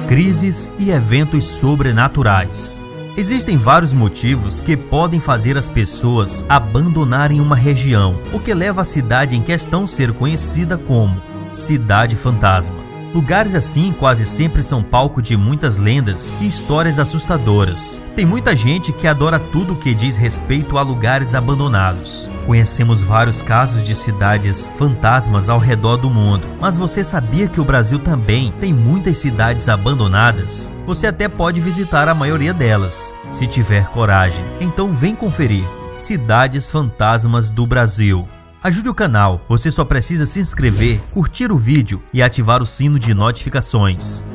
Crises e eventos sobrenaturais. Existem vários motivos que podem fazer as pessoas abandonarem uma região, o que leva a cidade em questão a ser conhecida como Cidade Fantasma. Lugares assim quase sempre são palco de muitas lendas e histórias assustadoras. Tem muita gente que adora tudo que diz respeito a lugares abandonados. Conhecemos vários casos de cidades fantasmas ao redor do mundo, mas você sabia que o Brasil também tem muitas cidades abandonadas? Você até pode visitar a maioria delas, se tiver coragem. Então vem conferir Cidades Fantasmas do Brasil. Ajude o canal, você só precisa se inscrever, curtir o vídeo e ativar o sino de notificações.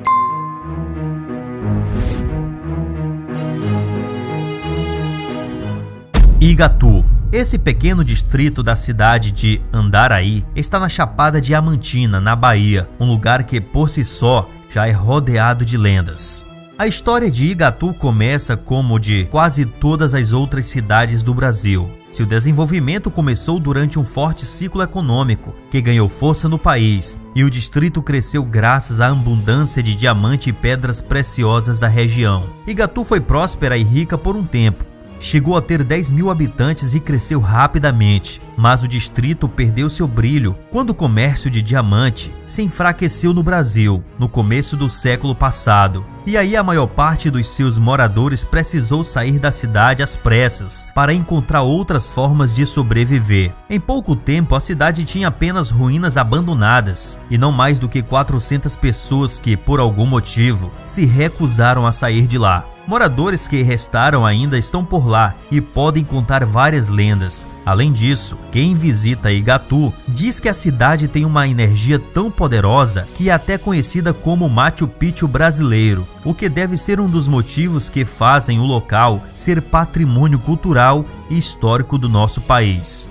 Igatu. Esse pequeno distrito da cidade de Andaraí está na Chapada Diamantina, na Bahia, um lugar que por si só já é rodeado de lendas. A história de Igatu começa como de quase todas as outras cidades do Brasil. Seu desenvolvimento começou durante um forte ciclo econômico que ganhou força no país, e o distrito cresceu graças à abundância de diamante e pedras preciosas da região. Igatu foi próspera e rica por um tempo. Chegou a ter 10 mil habitantes e cresceu rapidamente, mas o distrito perdeu seu brilho quando o comércio de diamante se enfraqueceu no Brasil no começo do século passado. E aí a maior parte dos seus moradores precisou sair da cidade às pressas para encontrar outras formas de sobreviver. Em pouco tempo a cidade tinha apenas ruínas abandonadas e não mais do que 400 pessoas que, por algum motivo, se recusaram a sair de lá. Moradores que restaram ainda estão por lá e podem contar várias lendas. Além disso, quem visita Igatu diz que a cidade tem uma energia tão poderosa que é até conhecida como Machu Picchu brasileiro, o que deve ser um dos motivos que fazem o local ser patrimônio cultural e histórico do nosso país.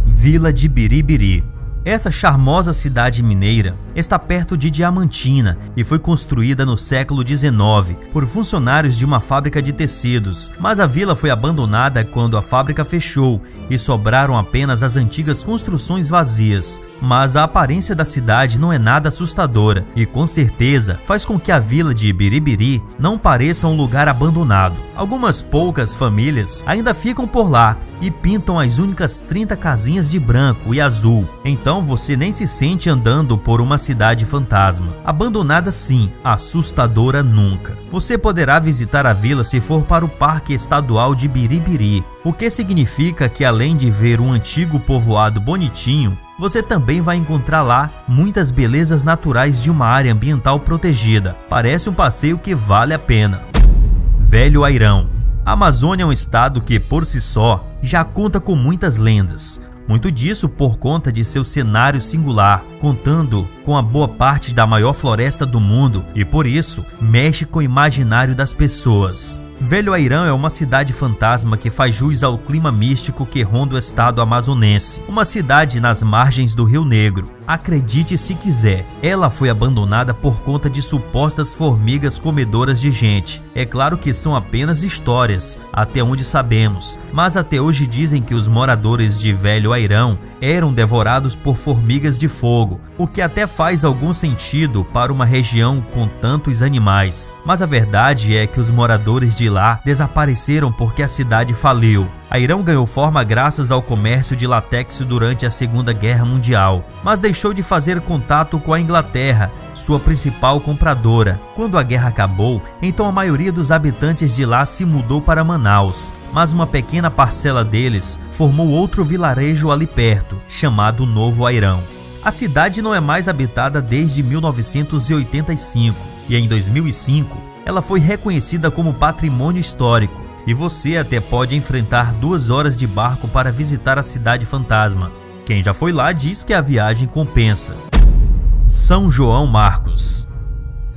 Vila de Biribiri. Essa charmosa cidade mineira está perto de Diamantina e foi construída no século XIX por funcionários de uma fábrica de tecidos, mas a vila foi abandonada quando a fábrica fechou e sobraram apenas as antigas construções vazias. Mas a aparência da cidade não é nada assustadora e com certeza faz com que a vila de Biribiri não pareça um lugar abandonado. Algumas poucas famílias ainda ficam por lá e pintam as únicas 30 casinhas de branco e azul. Então você nem se sente andando por uma cidade fantasma. Abandonada sim, assustadora nunca. Você poderá visitar a vila se for para o Parque Estadual de Biribiri, o que significa que além de ver um antigo povoado bonitinho, você também vai encontrar lá muitas belezas naturais de uma área ambiental protegida. Parece um passeio que vale a pena. Velho Airão. A Amazônia é um estado que, por si só, já conta com muitas lendas. Muito disso por conta de seu cenário singular, contando com a boa parte da maior floresta do mundo e, por isso, mexe com o imaginário das pessoas. Velho Airão é uma cidade fantasma que faz jus ao clima místico que ronda o estado amazonense. Uma cidade nas margens do Rio Negro. Acredite se quiser, ela foi abandonada por conta de supostas formigas comedoras de gente. É claro que são apenas histórias, até onde sabemos, mas até hoje dizem que os moradores de Velho Airão eram devorados por formigas de fogo, o que até faz algum sentido para uma região com tantos animais. Mas a verdade é que os moradores de lá desapareceram porque a cidade faliu. Airão ganhou forma graças ao comércio de látex durante a Segunda Guerra Mundial, mas deixou de fazer contato com a Inglaterra, sua principal compradora. Quando a guerra acabou, então a maioria dos habitantes de lá se mudou para Manaus, mas uma pequena parcela deles formou outro vilarejo ali perto, chamado Novo Airão. A cidade não é mais habitada desde 1985 e em 2005 ela foi reconhecida como patrimônio histórico. E você até pode enfrentar 2 horas de barco para visitar a cidade fantasma. Quem já foi lá diz que a viagem compensa. São João Marcos.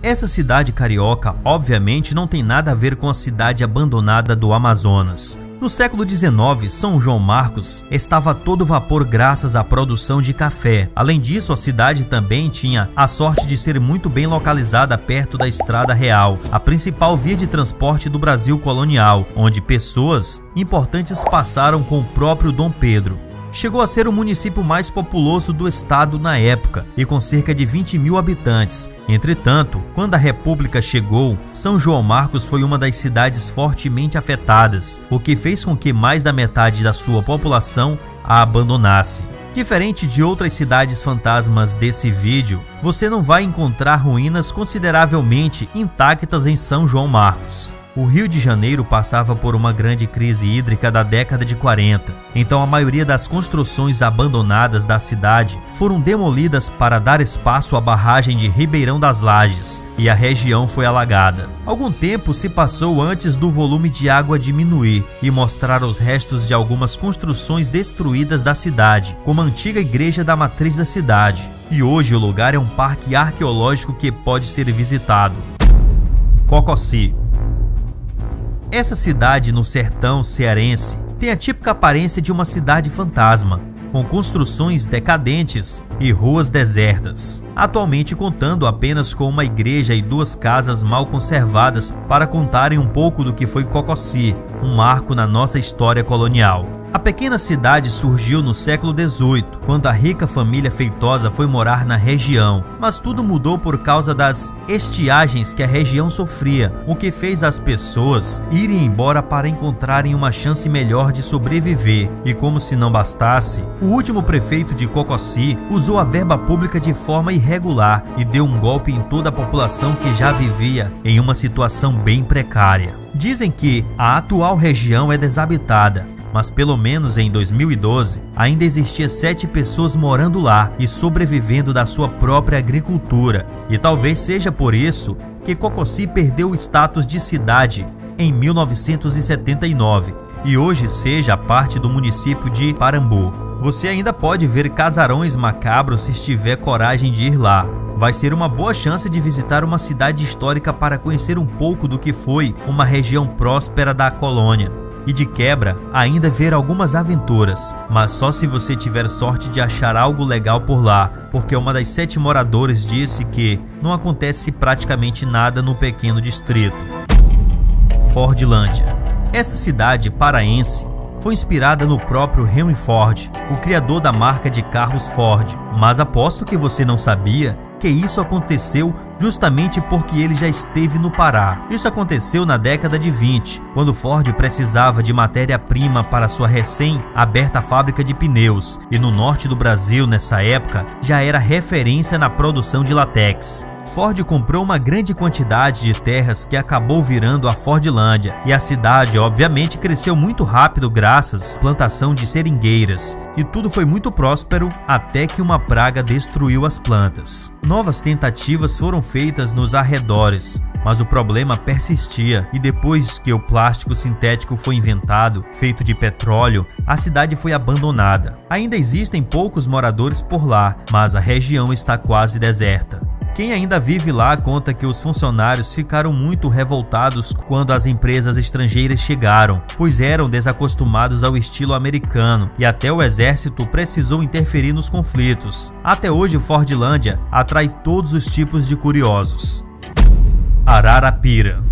Essa cidade carioca obviamente não tem nada a ver com a cidade abandonada do Amazonas. No século XIX, São João Marcos estava a todo vapor graças à produção de café. Além disso, a cidade também tinha a sorte de ser muito bem localizada perto da Estrada Real, a principal via de transporte do Brasil colonial, onde pessoas importantes passaram com o próprio Dom Pedro. chegou a ser o município mais populoso do estado na época e com cerca de 20 mil habitantes. Entretanto, quando a República chegou, São João Marcos foi uma das cidades fortemente afetadas, o que fez com que mais da metade da sua população a abandonasse. Diferente de outras cidades fantasmas desse vídeo, você não vai encontrar ruínas consideravelmente intactas em São João Marcos. O Rio de Janeiro passava por uma grande crise hídrica da década de 40, então a maioria das construções abandonadas da cidade foram demolidas para dar espaço à barragem de Ribeirão das Lajes, e a região foi alagada. Algum tempo se passou antes do volume de água diminuir e mostrar os restos de algumas construções destruídas da cidade, como a antiga igreja da matriz da cidade, e hoje o lugar é um parque arqueológico que pode ser visitado. Cococi. Essa cidade no sertão cearense tem a típica aparência de uma cidade fantasma, com construções decadentes e ruas desertas, atualmente contando apenas com uma igreja e 2 casas mal conservadas para contarem um pouco do que foi Cococi, um marco na nossa história colonial. A pequena cidade surgiu no século XVIII, quando a rica família Feitosa foi morar na região, mas tudo mudou por causa das estiagens que a região sofria, o que fez as pessoas irem embora para encontrarem uma chance melhor de sobreviver. E como se não bastasse, o último prefeito de Cococi usou a verba pública de forma irregular e deu um golpe em toda a população que já vivia em uma situação bem precária. Dizem que a atual região é desabitada, mas pelo menos em 2012 ainda existia 7 pessoas morando lá e sobrevivendo da sua própria agricultura, e talvez seja por isso que Cococi perdeu o status de cidade em 1979 e hoje seja parte do município de Parambu. Você ainda pode ver casarões macabros se tiver coragem de ir lá. Vai ser uma boa chance de visitar uma cidade histórica para conhecer um pouco do que foi uma região próspera da colônia. E de quebra, ainda ver algumas aventuras, mas só se você tiver sorte de achar algo legal por lá, porque uma das 7 moradores disse que não acontece praticamente nada no pequeno distrito. Fordlândia. Essa cidade paraense foi inspirada no próprio Henry Ford, o criador da marca de carros Ford, mas aposto que você não sabia que isso aconteceu justamente porque ele já esteve no Pará. Isso aconteceu na década de 20, quando Ford precisava de matéria-prima para sua recém-aberta fábrica de pneus, e no norte do Brasil, nessa época, já era referência na produção de latex. Ford comprou uma grande quantidade de terras que acabou virando a Fordlândia, e a cidade obviamente cresceu muito rápido graças à plantação de seringueiras, e tudo foi muito próspero até que uma praga destruiu as plantas. Novas tentativas foram feitas nos arredores, mas o problema persistia, e depois que o plástico sintético foi inventado, feito de petróleo, a cidade foi abandonada. Ainda existem poucos moradores por lá, mas a região está quase deserta. Quem ainda vive lá conta que os funcionários ficaram muito revoltados quando as empresas estrangeiras chegaram, pois eram desacostumados ao estilo americano, e até o exército precisou interferir nos conflitos. Até hoje, Fordlândia atrai todos os tipos de curiosos. Ararapira.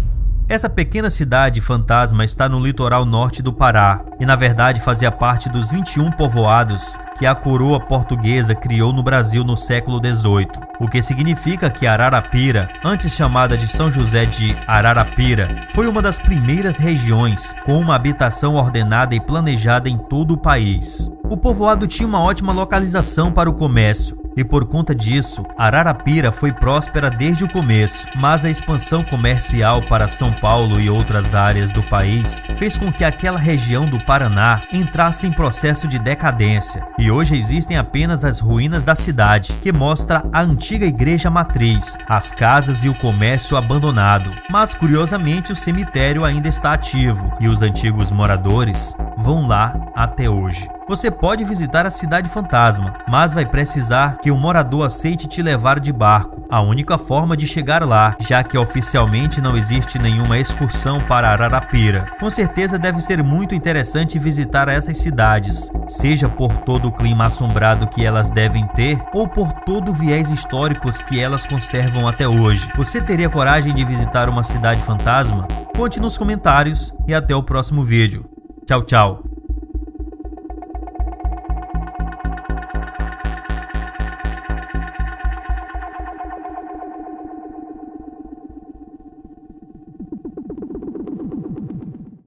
Essa pequena cidade fantasma está no litoral norte do Pará e na verdade fazia parte dos 21 povoados que a coroa portuguesa criou no Brasil no século XVIII, o que significa que Ararapira, antes chamada de São José de Ararapira, foi uma das primeiras regiões com uma habitação ordenada e planejada em todo o país. O povoado tinha uma ótima localização para o comércio, e por conta disso, Ararapira foi próspera desde o começo, mas a expansão comercial para São Paulo e outras áreas do país fez com que aquela região do Paraná entrasse em processo de decadência, e hoje existem apenas as ruínas da cidade, que mostra a antiga igreja matriz, as casas e o comércio abandonado. Mas curiosamente o cemitério ainda está ativo, e os antigos moradores vão lá até hoje. Você pode visitar a cidade fantasma, mas vai precisar que um morador aceite te levar de barco, a única forma de chegar lá, já que oficialmente não existe nenhuma excursão para Ararapira. Com certeza deve ser muito interessante visitar essas cidades, seja por todo o clima assombrado que elas devem ter, ou por todo o viés históricos que elas conservam até hoje. Você teria coragem de visitar uma cidade fantasma? Conte nos comentários e até o próximo vídeo. Tchau, tchau.